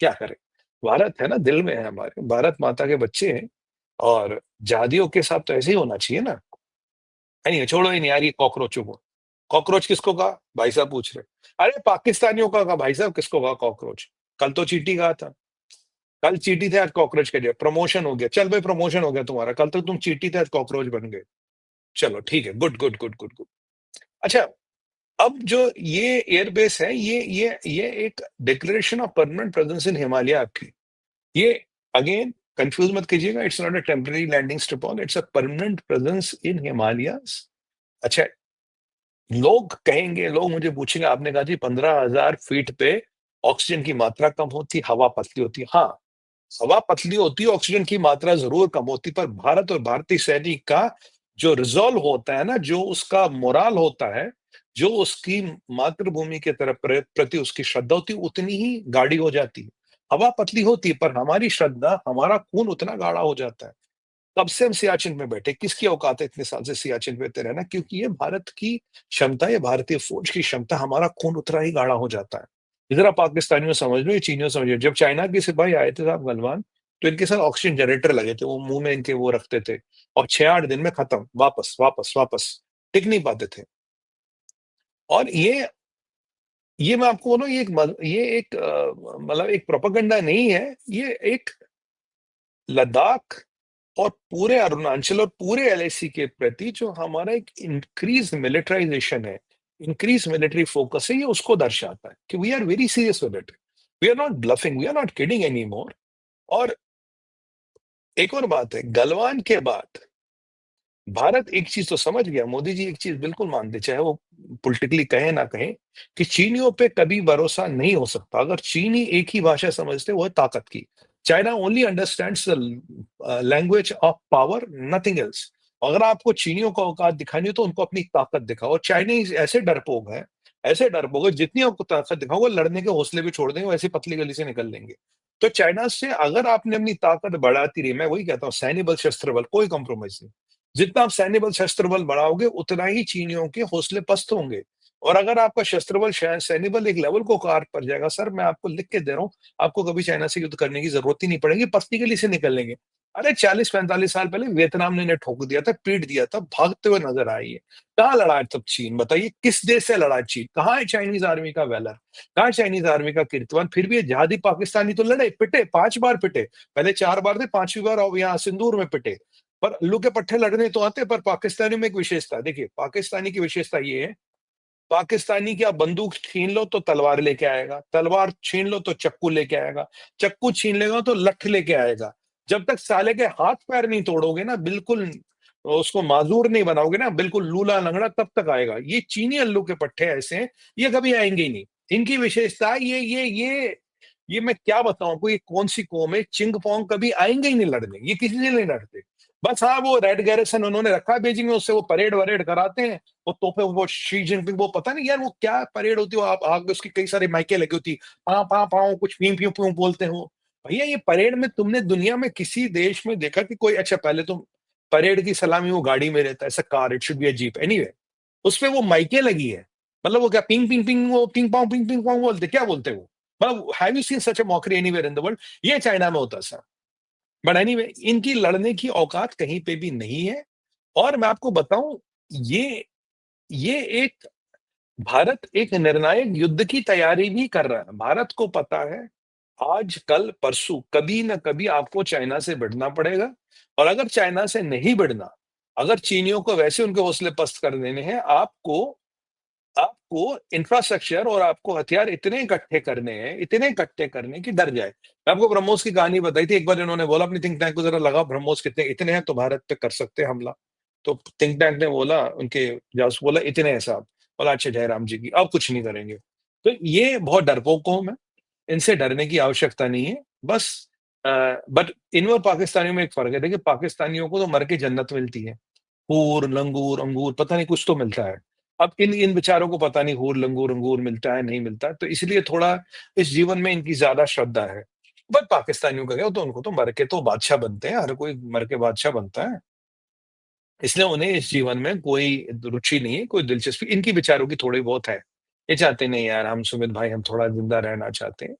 क्या करें? भारत है ना, दिल में है हमारे, भारत माता के बच्चे हैं और जादियों के साथ तो ऐसे ही होना चाहिए ना। नहीं, छोड़ो ही नहीं यार ये कॉकरोचों को। कॉकरोच किसको कहा? भाई साहब पूछ रहे। अरे पाकिस्तानियों का कहा भाई साहब, किसको कहा कॉकरोच? कल तो चींटी कहा था। कल चींटी थे, आज कॉकरोच कह दिया। प्रमोशन हो गया। चल भाई प्रमोशन हो गया तुम्हारा। कल तक तुम चींटी थे, आज कॉकरोच बन गए। चलो ठीक है, good good good good good. अच्छा, अब जो ये एयरबेस है, ये एक declaration of permanent presence in Himalaya आपकी। ये अगेन कंफ्यूज मत कीजिएगा, it's not a temporary landing strip on, it's a permanent presence in Himalayas. अच्छा, लोग कहेंगे, लोग मुझे पूछेंगे, आपने कहा जी 15,000 फीट पे ऑक्सीजन की मात्रा कम होती, हवा पतली होती। हाँ, हवा पतली होती है, ऑक्सीजन की मात्रा जरूर कम होती, पर भारत और भारतीय सैनिक का जो रिजॉल्व होता है ना, जो उसका मोराल होता है, जो उसकी मातृभूमि के तरफ प्रति उसकी श्रद्धा होती है, उतनी ही गाढ़ी हो जाती है। हवा पतली होती है, पर हमारी श्रद्धा, हमारा खून उतना गाढ़ा हो जाता है। कब से हम सियाचिन में बैठे? किसकी औकात है इतने साल से सियाचिन में रहना? क्योंकि ये भारत की क्षमता, ये भारतीय फौज की क्षमता, हमारा खून उतना ही गाढ़ा हो जाता है। इधर आप पाकिस्तानियों समझ लो, ये चीनियों समझ लो। जब चाइना के सिपाही आए थे साहब गलवान, तो इनके साथ ऑक्सीजन जनरेटर लगे थे, वो मुंह में इनके वो रखते थे, और 6-8 दिन में खत्म, वापस वापस वापस, टिक नहीं पाते थे। और ये मैं आपको बोलूं, ये एक मतलब एक प्रोपेगेंडा नहीं है, ये एक लद्दाख और पूरे अरुणाचल और पूरे एलएसी के प्रति जो हमारा एक इंक्रीज मिलिटराइजेशन है, इंक्रीज मिलिट्री फोकस है, ये उसको दर्शाता है कि we are very serious with it. We are not bluffing, we are not kidding any more. और एक और बात है, गलवान के बाद भारत एक चीज तो समझ गया, मोदी जी एक चीज बिल्कुल मानते, चाहे वो पॉलिटिकली कहे ना कहे, कि चीनियों पे कभी भरोसा नहीं हो सकता। अगर चीनी एक ही भाषा समझते, वो है ताकत की। China only understands the language of power, nothing else. अगर आपको चीनियों का औकात दिखानी हो, तो उनको अपनी ताकत दिखाओ। और चाइनीज ऐसे डरपोक है, ऐसे डरपोक है, जितनी आपको ताकत दिखाओगे, लड़ने के हौसले भी छोड़ देंगे, वैसे पतली गली से निकल लेंगे। तो चाइना से अगर आपने अपनी ताकत बढ़ाती रही, मैं वही कहता हूँ, सैन्य बल शस्त्र बल कोई कॉम्प्रोमाइज नहीं। जितना आप सैन्य बल शस्त्र बल बढ़ाओगे, उतना ही चीनियों के हौसले पस्त होंगे। और अगर आपका शस्त्र बल सैन्य बल एक लेवल को कार पर जाएगा, सर मैं आपको लिख के दे रहा हूँ, आपको कभी चाइना से युद्ध करने की जरूरत ही नहीं पड़ेगी, पत्नी गली से निकल लेंगे। अरे 40-45 साल पहले वियतनाम ने इन्हें ठोक दिया था, पीट दिया था, भागते हुए नजर आई है। कहाँ लड़ा है तब चीन? बताइए किस देश से लड़ा है चीन? कहाँ है चाइनीज आर्मी का वैलर? कहाँ है चाइनीज आर्मी का कीर्तिमान? फिर भी ये जहादी पाकिस्तानी तो लड़े, पिटे, 5 बार पिटे। पहले 4 बार थे, 5वीं बार अब यहाँ सिंदूर में पिटे। पर उल्लू के पट्टे लड़ने तो आते, पर पाकिस्तानी में एक विशेषता देखिए, पाकिस्तानी की विशेषता ये है, पाकिस्तानी की आप बंदूक छीन लो तो तलवार लेके आएगा, तलवार छीन लो तो चक्कू लेके आएगा, चक्कू छीन लेगा तो लठ लेके आएगा। जब तक साले के हाथ पैर नहीं तोड़ोगे ना, बिल्कुल उसको माजूर नहीं बनाओगे ना, बिल्कुल लूला लंगड़ा, तब तक आएगा। ये चीनी अल्लू के पट्टे ऐसे हैं, ये कभी आएंगे ही नहीं। इनकी विशेषता है ये मैं क्या बताऊं आपको, ये कौन सी कौम है, चिंग पोंग कभी आएंगे ही नहीं लड़ने, ये किसी से नहीं लड़ते। बस हाँ, वो रेड गैरिसन उन्होंने रखा है बीजिंग में, उससे वो परेड वरेड कराते हैं। वो तोपे, वो शी जिनपिंग, वो पता नहीं यार वो क्या परेड होती है, वो आप आगे उसकी कई सारी माइकें लगी होती, पा पा पाओ कुछ पी पी पी बोलते हो। भैया ये परेड में तुमने दुनिया में किसी देश में देखा कि कोई, अच्छा पहले तो परेड की सलामी वो गाड़ी में रहता है, ऐसा car, it should be a jeep anyway, उसपे वो माइकें लगी है। मतलब वो क्या पिंग पिंग पिंग, वो पिंग पिंग पोंग बोलते, क्या बोलते हैं वो? मतलब have you seen such a mockery anywhere in the world? ये चाइना में होता सर। बट एनीवे, इनकी लड़ने की औकात कहीं पे भी नहीं है। और मैं आपको बताऊं, ये ये एक भारत एक निर्णायक युद्ध की तैयारी भी कर रहा है। भारत को पता है, आज कल परसों कभी ना कभी आपको चाइना से भिड़ना पड़ेगा। और अगर चाइना से नहीं भिड़ना, अगर चीनियों को वैसे उनके हौसले पस्त कर देने हैं, आपको आपको इंफ्रास्ट्रक्चर और आपको हथियार इतने इकट्ठे करने हैं, इतने इकट्ठे करने की डर जाए। मैं आपको ब्रह्मोस की कहानी बताई थी, एक बार इन्होंने बोला अपनी थिंक टैंक को, जरा लगाओ ब्रह्मोस कितने इतने हैं तो भारत पे कर सकते हैं हमला। तो थिंक टैंक ने बोला, उनके जासूस बोला इतने हैं साहब। बोला अच्छा जयराम जी की, अब कुछ नहीं करेंगे। तो ये बहुत डरपोक कौम है, इनसे डरने की आवश्यकता नहीं है। बस बट इन और पाकिस्तानियों में एक फर्क है, देखिए पाकिस्तानियों को तो मर के जन्नत मिलती है, हूर लंगूर अंगूर पता नहीं कुछ तो मिलता है। अब इन इन बेचारों को पता नहीं हूर लंगूर अंगूर मिलता है नहीं मिलता है, तो इसलिए थोड़ा इस जीवन में इनकी ज्यादा श्रद्धा है। बट पाकिस्तानियों का क्या, तो उनको तो मर के तो बादशाह बनते हैं, हर कोई मर के बादशाह बनता है। इसलिए उन्हें इस जीवन में कोई रुचि नहीं है, कोई दिलचस्पी इनकी बेचारों की थोड़ी बहुत है। ये चाहते नहीं यार हम, सुमित भाई हम थोड़ा जिंदा रहना चाहते हैं।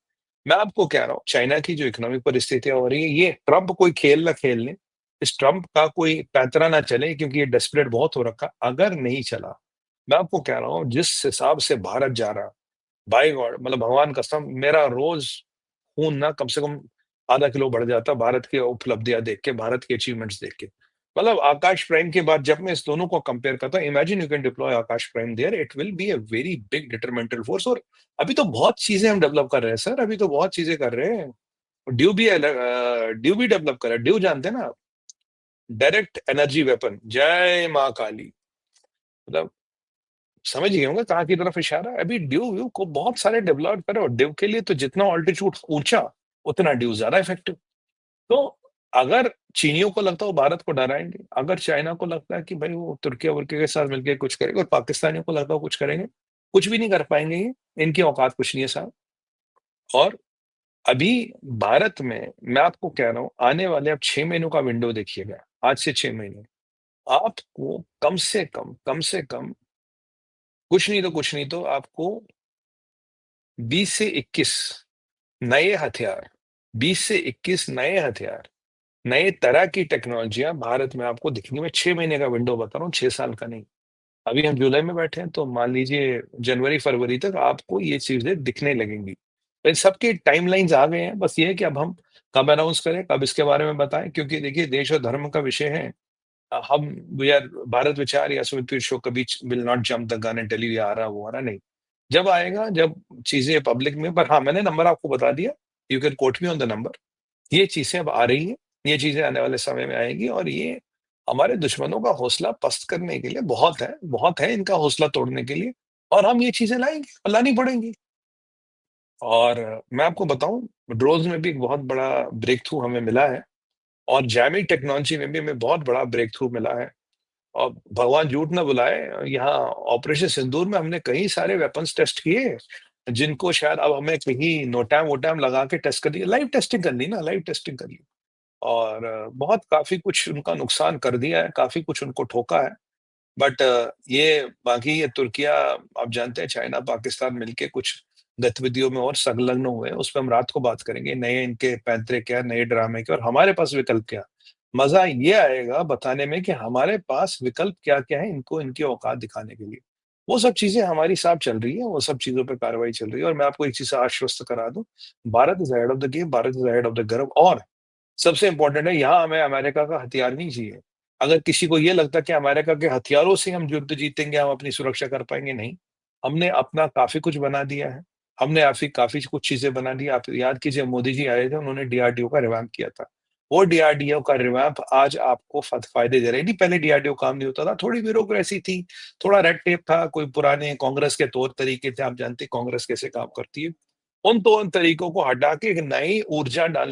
मैं आपको कह रहा हूँ चाइना की जो इकोनॉमिक परिस्थितियाँ हो रही है, ये ट्रम्प कोई खेल ना खेल ले, इस ट्रम्प का कोई पैंतरा ना चले क्योंकि ये डेस्परेट बहुत हो रखा। अगर नहीं चला, मैं आपको कह रहा हूँ जिस हिसाब से भारत जा रहा, बाय गॉड मतलब भगवान कसम मेरा रोज़ खून ना कम से कम आधा किलो बढ़ जाता भारत की उपलब्धियाँ देख के, भारत के अचीवमेंट्स देख के। मतलब आकाश प्राइम के बाद जब मैं इस दोनों को कंपेयर करता हूँ, imagine you can deploy Akash prime there, it will be a very big detrimental force और अभी तो बहुत चीज़ें हम डेवलप कर रहे हैं सर, अभी तो बहुत चीज़ें कर रहे हैं। ड्यू भी डेवलप कर रहा है, ड्यू जानते हैं ना आप? डायरेक्ट एनर्जी वेपन, जय माँ काली। मतलब समझ गए होंगे कहाँ की तरफ इशारा है। अभी ड्यू व्यू को बहुत सारे डेवलप करे और ड्यू के लिए तो जितना ऑल्टीट्यूड ऊँचा, उतना ड्यू ज़्यादा इफेक्टिव। तो अगर चीनियों को लगता है वो भारत को डराएँगे, अगर चाइना को लगता है कि भई वो तुर्किया-वुर्किया के साथ मिलके कुछ करेंगे और पाकिस्तानियों को लगता है वो कुछ करेंगे, कुछ भी नहीं कर पाएँगे ये, इनकी औकात कुछ नहीं है साहब। और अभी भारत में मैं आपको कह रहा हूँ आने वाले अब 6 महीनों का विंडो देखिएगा, आज से 6 महीने, आपको कम से कम कुछ नहीं तो आपको 20 से 21 नए हथियार 20 से 21 नए हथियार, नए तरह की टेक्नोलॉजियाँ भारत में आपको दिखेंगी। मैं 6 महीने का विंडो बता रहा हूँ, 6 साल का नहीं। अभी हम जुलाई में बैठे हैं, तो मान लीजिए जनवरी-फरवरी तक आपको ये चीज़ें दिखने लगेंगी। तो इन सबके टाइमलाइन्स आ गए हैं, बस ये है कि अब हम कब अनाउंस करें, कब इसके बारे में बताएँ क्योंकि देखिए देश और धर्म का विषय है। हम वी आर भारत विचार या सुमित पीर शो कभी will not jump the gun and tell you ये आ रहा, वो आ रहा, नहीं। जब आएगा, जब चीज़ें पब्लिक में पर हाँ, मैंने नंबर आपको बता दिया, you can quote me on the number. ये चीज़ें अब आ रही हैं, ये चीज़ें आने वाले समय में आएँगी और ये हमारे दुश्मनों का हौसला पस्त करने के लिए बहुत है इनका हौसला तोड़ने के लिए और हम ये चीज़ें लाएँगे और लानी पड़ेंगी। और मैं आपको बताऊँ, ड्रोन्स में भी एक बहुत बड़ा ब्रेक थ्रू हमें मिला है और जैमिंग टेक्नोलॉजी में भी हमें बहुत बड़ा ब्रेक थ्रू मिला है। और भगवान झूठ ना बुलाए, यहाँ ऑपरेशन सिंदूर में हमने कई सारे वेपन्स टेस्ट किए, जिनको शायद अब हमें कहीं नोटैम-वोटैम लगा के टेस्ट कर दिया, लाइव टेस्टिंग कर ली ना, लाइव टेस्टिंग कर ली। और बहुत काफ़ी कुछ उनका नुकसान कर दिया है, काफ़ी कुछ उनको ठोका है। बट ये बाकी ये तुर्किया आप जानते हैं चाइना, पाकिस्तान मिलके कुछ गतिविधियों में और संलग्न हुए हैं, उसपे हम रात को बात करेंगे। नए इनके पैंतरे क्या, नए ड्रामे क्या और हमारे पास विकल्प क्या? मज़ा ये आएगा बताने में कि हमारे पास विकल्प क्या-क्या है इनको इनकी औकात दिखाने के लिए। वो सब चीज़ें हमारी साथ चल रही है, वो सब चीज़ों पे कार्रवाई चल रही है और मैं आपको एक चीज़ से आश्वस्त करा दूँ, Bharat is ahead of the game, Bharat is ahead of the curve और सबसे इम्पोर्टेंट है यहाँ हमें अमेरिका का हथियार नहीं चाहिए। अगर किसी को ये लगता है कि अमेरिका के हथियारों से हम युद्ध जीतेंगे, हम अपनी सुरक्षा कर पाएँगे, नहीं। हमने अपना काफ़ी कुछ बना दिया है। हमने ऐसी काफ़ी कुछ चीज़ें बना दी। आप याद कीजिए मोदी जी आए थे, उन्होंने डीआरडीओ का रिवैम्प किया था। वो डीआरडीओ का रिवैम्प आज आपको फ़ायदे दे रहा है। नहीं पहले डीआरडीओ काम नहीं होता था, थोड़ी ब्यूरोक्रेसी थी, थोड़ा रेड टेप था, कोई पुराने कांग्रेस के तौर तरीके थे, आप जानते हैं कांग्रेस कैसे काम करती है। उन तरीकों को हटा के एक नई ऊर्जा डालने